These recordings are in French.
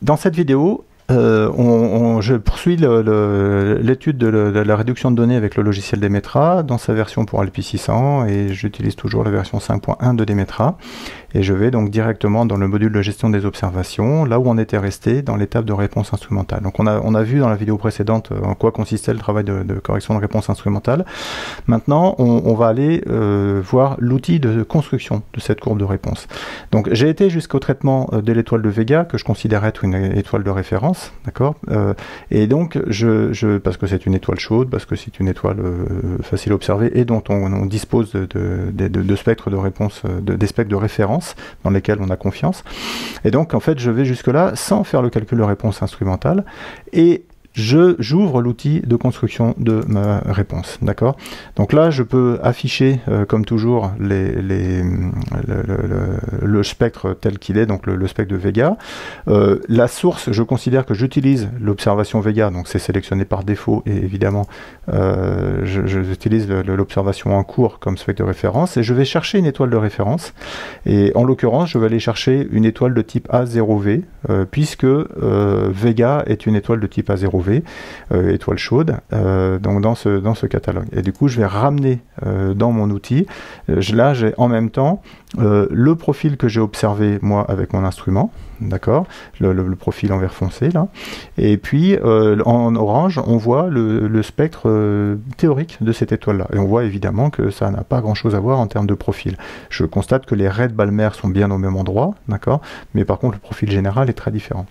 Dans cette vidéo, je poursuis l'étude de la réduction de données avec le logiciel Demetra dans sa version pour LP600 et j'utilise toujours la version 5.1 de Demetra. Et je vais donc directement dans le module de gestion des observations, là où on était resté dans l'étape de réponse instrumentale. Donc on a vu dans la vidéo précédente en quoi consistait le travail de correction de réponse instrumentale. Maintenant, on va aller voir l'outil de construction de cette courbe de réponse. Donc j'ai été jusqu'au traitement de l'étoile de Vega, que je considère être une étoile de référence, d'accord, et donc, parce que c'est une étoile chaude, parce que c'est une étoile facile à observer et dont on dispose de spectres de réponse, des spectres de référence dans lesquels on a confiance. Et donc, en fait, je vais jusque-là sans faire le calcul de réponse instrumentale et j'ouvre l'outil de construction de ma réponse, d'accord. Donc là, je peux afficher, comme toujours, le spectre tel qu'il est, donc le spectre de Vega. La source, je considère que j'utilise l'observation Vega, donc c'est sélectionné par défaut, et évidemment, j'utilise l'observation en cours comme spectre de référence, et je vais chercher une étoile de référence, et en l'occurrence, je vais aller chercher une étoile de type A0V, puisque Vega est une étoile de type A0V, étoile chaude, donc dans ce catalogue. Et du coup, je vais ramener dans mon outil, là j'ai en même temps le profil que j'ai observé moi avec mon instrument, d'accord, le profil en vert foncé là, et puis en orange on voit le spectre théorique de cette étoile là, et on voit évidemment que ça n'a pas grand chose à voir en termes de profil. Je constate que les raies de Balmer sont bien au même endroit, d'accord, mais par contre le profil général est très différent.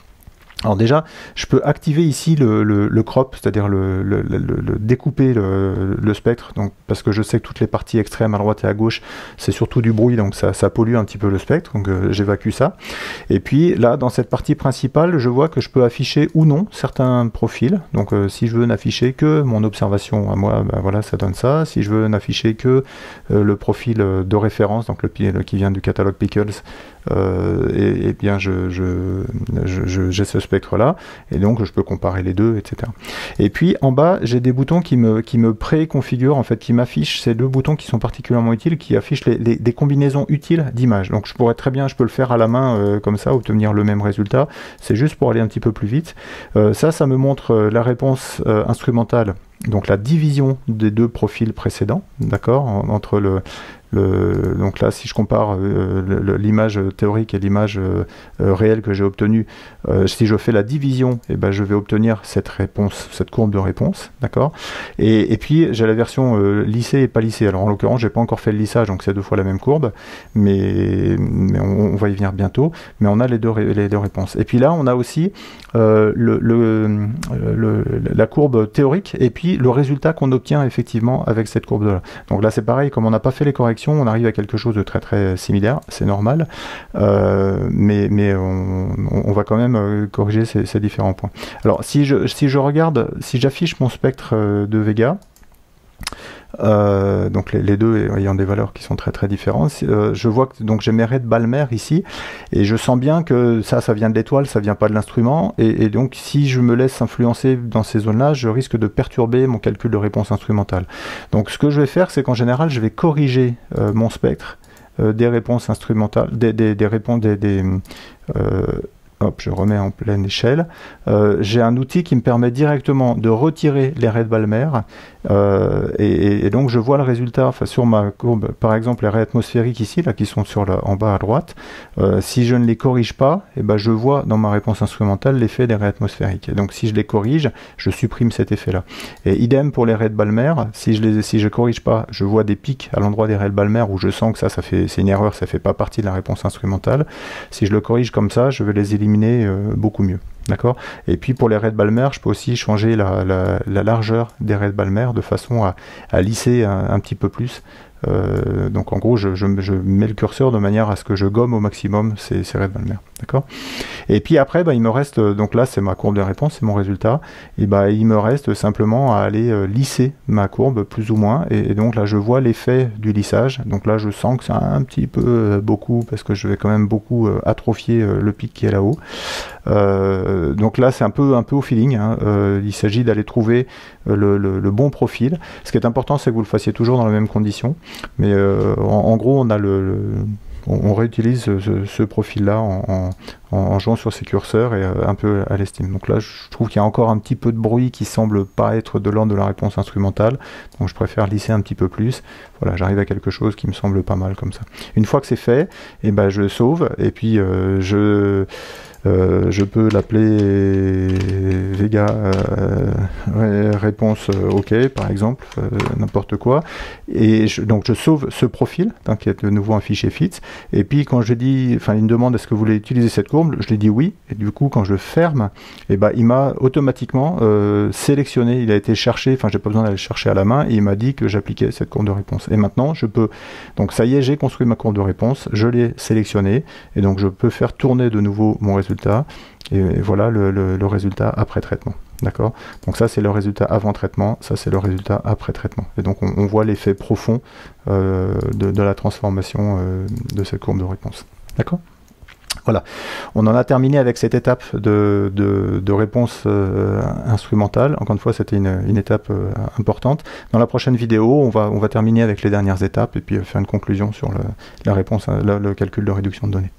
Alors déjà, je peux activer ici le crop, c'est-à-dire découper le spectre, donc, parce que je sais que toutes les parties extrêmes à droite et à gauche, c'est surtout du bruit, donc ça pollue un petit peu le spectre, donc j'évacue ça. Et puis là, dans cette partie principale, je vois que je peux afficher ou non certains profils. Donc si je veux n'afficher que mon observation à moi, ben voilà, ça donne ça. Si je veux n'afficher que le profil de référence, donc qui vient du catalogue Pickles, et bien j'ai ce spectre là, et donc je peux comparer les deux, etc. Et puis en bas j'ai des boutons qui me préconfigurent, en fait, qui m'affichent ces deux boutons qui sont particulièrement utiles, qui affichent des combinaisons utiles d'images. Donc je pourrais très bien, je peux le faire à la main comme ça, obtenir le même résultat. C'est juste pour aller un petit peu plus vite. Ça me montre la réponse instrumentale, donc la division des deux profils précédents, d'accord, entre donc là, si je compare l'image théorique et l'image réelle que j'ai obtenue, si je fais la division, eh ben, je vais obtenir cette réponse, cette courbe de réponse, d'accord. Et puis j'ai la version lissée et pas lissée. Alors en l'occurrence, j'ai pas encore fait le lissage, donc c'est deux fois la même courbe, mais on va y venir bientôt. Mais on a les deux réponses. Et puis là, on a aussi la courbe théorique et puis le résultat qu'on obtient effectivement avec cette courbe-là. Donc là, c'est pareil, comme on n'a pas fait les corrections, on arrive à quelque chose de très très similaire, c'est normal, mais on va quand même corriger ces différents points. Alors si je regarde, si j'affiche mon spectre de Vega, donc les deux ayant des valeurs qui sont très très différentes, je vois que donc j'ai mes raies de Balmer ici, et je sens bien que ça vient de l'étoile, ça vient pas de l'instrument, et donc si je me laisse influencer dans ces zones-là, je risque de perturber mon calcul de réponse instrumentale. Donc ce que je vais faire, c'est qu'en général, je vais corriger mon spectre des réponses instrumentales, hop, je remets en pleine échelle. J'ai un outil qui me permet directement de retirer les raies de Balmer, et donc je vois le résultat, enfin, sur ma courbe, par exemple les raies atmosphériques ici, là, qui sont en bas à droite. Si je ne les corrige pas, eh ben, je vois dans ma réponse instrumentale l'effet des raies atmosphériques. Et donc si je les corrige, je supprime cet effet-là. Et idem pour les raies de Balmer, si je corrige pas, je vois des pics à l'endroit des raies de Balmer où je sens que c'est une erreur, ça fait pas partie de la réponse instrumentale. Si je le corrige comme ça, je vais les éliminer beaucoup mieux. D'accord. Et puis pour les raies de Balmer, je peux aussi changer la largeur des raies de Balmer de façon à lisser un petit peu plus. Donc en gros, je mets le curseur de manière à ce que je gomme au maximum ces raies de Balmer. D'accord. Et puis après, il me reste, donc là c'est ma courbe de réponse, c'est mon résultat, et il me reste simplement à aller lisser ma courbe plus ou moins, et donc là je vois l'effet du lissage. Donc là je sens que c'est un petit peu beaucoup, parce que je vais quand même beaucoup atrophier le pic qui est là-haut. Donc là c'est un peu au feeling, hein. Il s'agit d'aller trouver le bon profil. Ce qui est important, c'est que vous le fassiez toujours dans les mêmes conditions, mais en gros on a on réutilise ce profil-là en jouant sur ces curseurs et un peu à l'estime. Donc là, je trouve qu'il y a encore un petit peu de bruit qui semble pas être de l'ordre de la réponse instrumentale, donc je préfère lisser un petit peu plus. Voilà, j'arrive à quelque chose qui me semble pas mal comme ça. Une fois que c'est fait, et ben je sauve, et puis je peux l'appeler Vega réponse OK par exemple, n'importe quoi, et donc je sauve ce profil, donc qui est de nouveau un fichier FITS, et puis quand je dis, enfin il me demande est-ce que vous voulez utiliser cette courbe, je lui dis oui, et du coup quand je ferme, et ben il m'a automatiquement sélectionné, il a été cherché, enfin j'ai pas besoin d'aller chercher à la main, et il m'a dit que j'appliquais cette courbe de réponse, et maintenant je peux, donc ça y est, j'ai construit ma courbe de réponse, je l'ai sélectionné, et donc je peux faire tourner de nouveau mon résultat, et voilà le résultat après traitement. D'accord? Donc ça c'est le résultat avant traitement, ça c'est le résultat après traitement. Et donc on voit l'effet profond de la transformation de cette courbe de réponse. D'accord? Voilà, on en a terminé avec cette étape de réponse instrumentale. Encore une fois, c'était une étape importante. Dans la prochaine vidéo, on va terminer avec les dernières étapes et puis faire une conclusion sur la réponse, le calcul de réduction de données.